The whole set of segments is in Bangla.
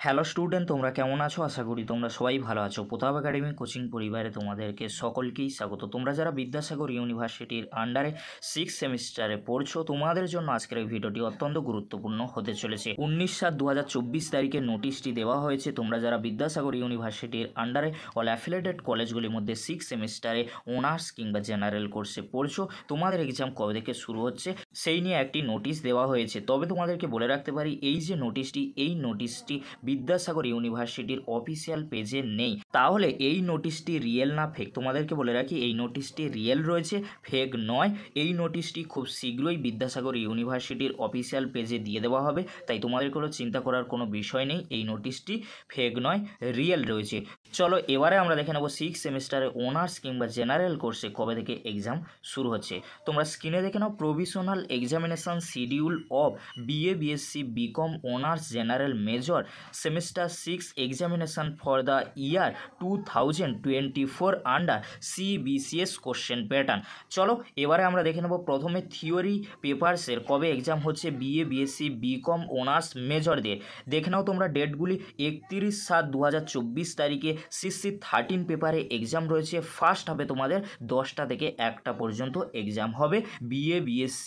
হ্যালো স্টুডেন্ট, তোমরা কেমন আছো? আশা করি তোমরা সবাই ভালো আছো। প্রতাপ একাডেমি কোচিং পরিবারে তোমাদেরকে সকলকেই স্বাগত। তোমরা যারা বিদ্যাসাগর ইউনিভার্সিটির আন্ডারে 6 সেমিস্টারে পড়ছো, তোমাদের জন্য আজকের এই ভিডিওটি অত্যন্ত গুরুত্বপূর্ণ হতে চলেছে। 19/7/2024 তারিখে নোটিশটি দেওয়া হয়েছে। তোমরা যারা বিদ্যাসাগর ইউনিভার্সিটির আন্ডারে অল অ্যাফিলিয়েটেড কলেজগুলির মধ্যে 6 সেমিস্টারে অনার্স কিংবা জেনারেল কোর্সে পড়ছো, তোমাদের এক্সাম কবে থেকে শুরু হচ্ছে সেই নিয়ে একটি নোটিশ দেওয়া হয়েছে। তবে তোমাদেরকে বলে রাখতে পারি, এই যে নোটিশটি, এই নোটিশটি বিদ্যাসাগর ইউনিভার্সিটির অফিসিয়াল পেজে নেই। তাহলে এই নোটিশটি রিয়েল না ফেক? তোমাদেরকে বলে রাখি, এই নোটিশটি রিয়েল রয়েছে, ফেক নয়। এই নোটিশটি খুব শীঘ্রই বিদ্যাসাগর ইউনিভার্সিটির অফিসিয়াল পেজে দিয়ে দেওয়া হবে, তাই তোমাদের কোনো চিন্তা করার কোনো বিষয় নেই। এই নোটিশটি ফেক নয়, রিয়েল রয়েছে। চলো এবারে আমরা দেখে নেব 6 সেমিস্টারে অনার্স কিংবা জেনারেল কোর্সে কবে থেকে এক্সাম শুরু হচ্ছে। তোমরা স্ক্রিনে দেখে নাও provisional examination schedule of BA BSc BCom honours general major semester 6 examination for the year 2024 under CBCS question pattern. চলো এবারে আমরা দেখে নেব প্রথমে থিওরি পেপারসের কবে এক্সাম হচ্ছে BA BSc BCom অনার্স মেজরদের। দেখে নাও তোমরা ডেটগুলি। 31/7/2024 তারিখে CC 13 পেপারে এক্সাম রয়েছে। ফার্স্ট হবে তোমাদের 10টা থেকে 1টা পর্যন্ত এক্সাম হবে BA BSc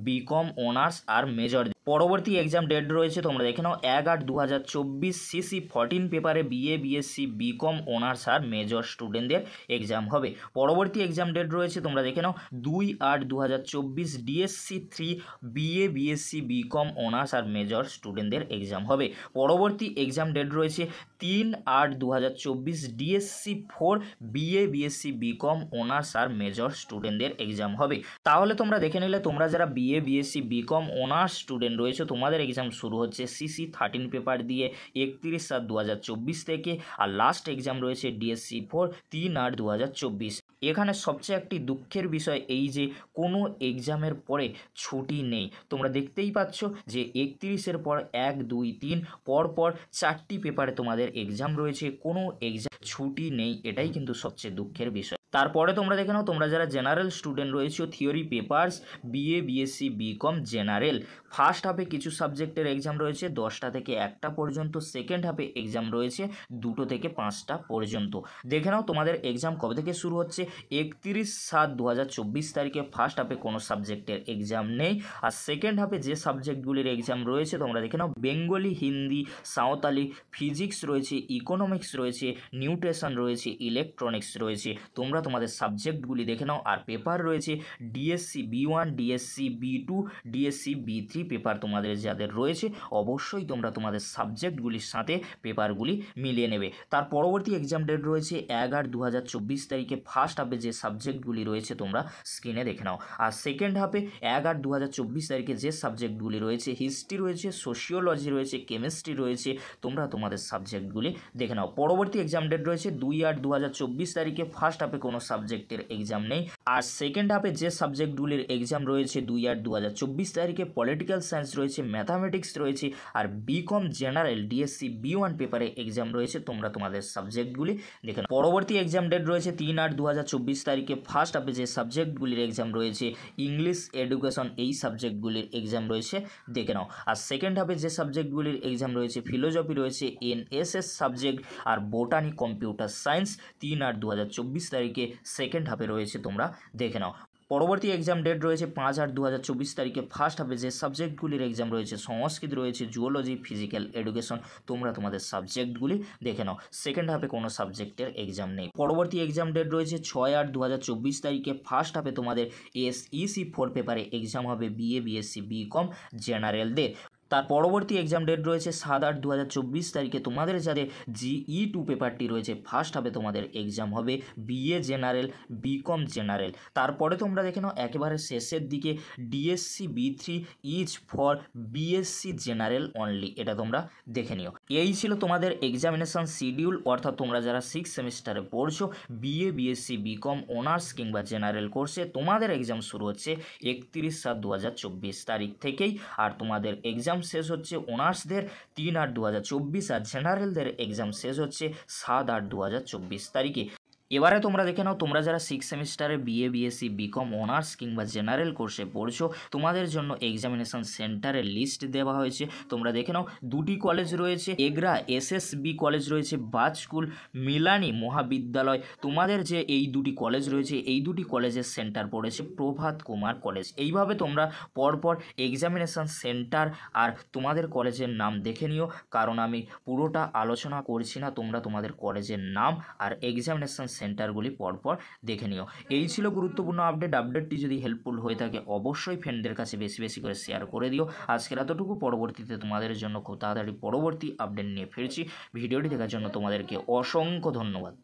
BCom অনার্স আর মেজর। পরবর্তী এক্সাম ডেট রয়েছে, তোমরা দেখে নাও 1/8/2024 CC 14 পেপারে BA BSc BCom অনার্স আর মেজর স্টুডেন্টদের এক্সাম হবে। পরবর্তী এক্সাম ডেট রয়েছে, তোমরা দেখে নাও 2/8/2024 DSC 3 BA BSc BCom honours আর মেজর স্টুডেন্টদের এক্সাম হবে। পরবর্তী এক্সাম ডেট রয়েছে 3/8/2024 DSC 4 BA BSc BCom honours আর মেজর স্টুডেন্টদের এক্সাম হবে। তাহলে তোমরা দেখে নিলে, তোমরা যারা BA BSc BCom honours student রয়েছে, তোমাদের এক্সাম শুরু হচ্ছে CC 13 পেপার দিয়ে 31/7/2024 থেকে, আর লাস্ট এক্সাম রয়েছে DSC 4 3/8/2024। এখানে সবচেয়ে একটি দুঃখের বিষয় এই যে কোনো এক্সামের পরে ছুটি নেই। তোমরা দেখতেই পাচ্ছ যে 31-এর পর 1 2 3 পর 4টি পেপারে তোমাদের এক্সাম রয়েছে, কোনো এক্সাম ছুটি নেই। এটাই কিন্তু সবচেয়ে দুঃখের বিষয়। তারপরে তোমরা দেখে নাও, তোমরা যারা জেনারেল স্টুডেন্ট রয়েছে, theory papers BA BSc BCom general. First হাফে কিছু সাবজেক্টের এক্সাম রয়েছে 10টা থেকে 1টা পর্যন্ত। সেকেন্ড হাফে এক্সাম রয়েছে 2টো থেকে 5টা পর্যন্ত। দেখে নাও তোমাদের এক্সাম কবে থেকে শুরু হচ্ছে। 31/7/2024 তারিখে ফার্স্ট হাফে কোনো সাবজেক্টের এক্সাম নেই। আর সেকেন্ড হাফে যে সাবজেক্টগুলির এক্সাম রয়েছে, তোমরা দেখে নাও বেঙ্গলি, হিন্দি, সাঁওতালি, ফিজিক্স রয়েছে, ইকোনমিক্স রয়েছে, নিউট্রিশন রয়েছে, ইলেকট্রনিক্স রয়েছে। তোমরা তোমাদের সাবজেক্টগুলি দেখে নাও। আর পেপার রয়েছে DSC B1 DSC B2 DSC B3 paper তোমাদের যাদের রয়েছে, অবশ্যই তোমরা তোমাদের সাবজেক্টগুলির সাথে পেপারগুলি মিলিয়ে নেবে। তার পরবর্তী এক্সাম ডেট রয়েছে 1/8/2024 তারিখে। ফার্স্ট হাফে যে সাবজেক্টগুলি রয়েছে তোমরা স্ক্রিনে দেখে নাও। আর সেকেন্ড হাফে 1/8/2024 তারিখে যে সাবজেক্টগুলি রয়েছে, হিস্ট্রি রয়েছে, সোশিওলজি রয়েছে, কেমিস্ট্রি রয়েছে, তোমরা তোমাদের সাবজেক্টগুলি দেখে নাও। পরবর্তী এক্সাম ডেট রয়েছে 2/8/2024 তারিখে। ফার্স্ট হাফে কোনো সাবজেক্টের এক্সাম নেই। আর সেকেন্ড হাফে যে সাবজেক্টগুলির এক্সাম রয়েছে 2/8/2024 তারিখে, পলিটিক্যাল সায়েন্স রয়েছে, ম্যাথামেটিক্স রয়েছে, আর BCom জেনারেল DSC B1 পেপারে এক্সাম রয়েছে। তোমরা তোমাদের সাবজেক্টগুলি দেখে নাও। পরবর্তী এক্সাম ডেট রয়েছে 3/8/2024 তারিখে। ফার্স্ট হাফে যে সাবজেক্টগুলির এক্সাম রয়েছে, ইংলিশ, এডুকেশন, এই সাবজেক্টগুলির এক্সাম রয়েছে, দেখে নাও। আর সেকেন্ড হাফে যে সাবজেক্টগুলির এক্সাম রয়েছে, ফিলোসফি রয়েছে, NSS সাবজেক্ট, আর বোটানি, কম্পিউটার সায়েন্স, 3/8/2024 তারিখে সেকেন্ড হাফে রয়েছে, তোমরা দেখে নাও। পরবর্তী এক্সাম ডেট রয়েছে 5/8/2024 তারিখে। ফার্স্ট হাফে যে সাবজেক্টগুলির এক্সাম রয়েছে, সংস্কৃত রয়েছে, জুওলজি, ফিজিক্যাল এডুকেশন, তোমরা তোমাদের সাবজেক্টগুলি দেখে নাও। সেকেন্ড হাফে কোনো সাবজেক্টের এক্সাম নেই। পরবর্তী এক্সাম ডেট রয়েছে 6/8/2024 তারিখে। ফার্স্ট হাফে তোমাদের SEC 4 পেপারে এক্সাম হবে BA BSc BCom জেনারেলদের। তার পরবর্তী এক্সাম ডেট রয়েছে 7/8/2024 তারিখে। তোমাদের যাদের GE2 পেপারটি রয়েছে, ফার্স্ট হাফে তোমাদের এক্সাম হবে BA জেনারেল BCom জেনারেল। তারপরে তোমরা দেখে নাও একেবারে শেষের দিকে DSC B3 is for BSc general only, এটা তোমরা দেখে নিও। এই ছিল তোমাদের এক্সামিনেশন শিডিউল, অর্থাৎ তোমরা যারা 6 সেমিস্টারে পড়ছো BA BSc BCom অনার্স কিংবা জেনারেল কোর্সে, তোমাদের এক্সাম শুরু হচ্ছে 31/7/2024 তারিখ থেকেই। আর তোমাদের এক্সাম শেষ হচ্ছে অনার্সদের 3/8/2024, আর জেনারেলদের এক্সাম শেষ হচ্ছে 7/8/2024 তারিখে। এবারে তোমরা দেখে নাও, তোমরা যারা 6 সেমিস্টারে বিএ, বিএসসি, বিকম অনার্স কিংবা জেনারেল কোর্সে পড়ছো, তোমাদের জন্য এক্সামিনেশন সেন্টারের লিস্ট দেওয়া হয়েছে। তোমরা দেখে নাও, দুটি কলেজ রয়েছে, এগরা এসএসবি কলেজ রয়েছে, বাজ স্কুল, মিলানি মহাবিদ্যালয়। তোমাদের যে এই দুটি কলেজ রয়েছে, এই দুটি কলেজের সেন্টার পড়েছে প্রভাত কুমার কলেজ। এইভাবে তোমরা পরপর এক্সামিনেশন সেন্টার আর তোমাদের কলেজের নাম দেখে নিও, কারণ আমি পুরোটা আলোচনা করছি না, তোমরা তোমাদের কলেজের নাম আর এক্সামিনেশন সেন্টারগুলি পরপর দেখে নিও। এই ছিল গুরুত্বপূর্ণ আপডেটটি যদি হেল্পফুল হয়ে থাকে অবশ্যই ফ্রেন্ডদের কাছে বেশি বেশি করে শেয়ার করে দিও। আজকের এতটুকু, পরবর্তীতে তোমাদের জন্য খুব তাড়াতাড়ি পরবর্তী আপডেট নিয়ে ফিরছি। ভিডিওটি দেখার জন্য তোমাদেরকে অসংখ্য ধন্যবাদ।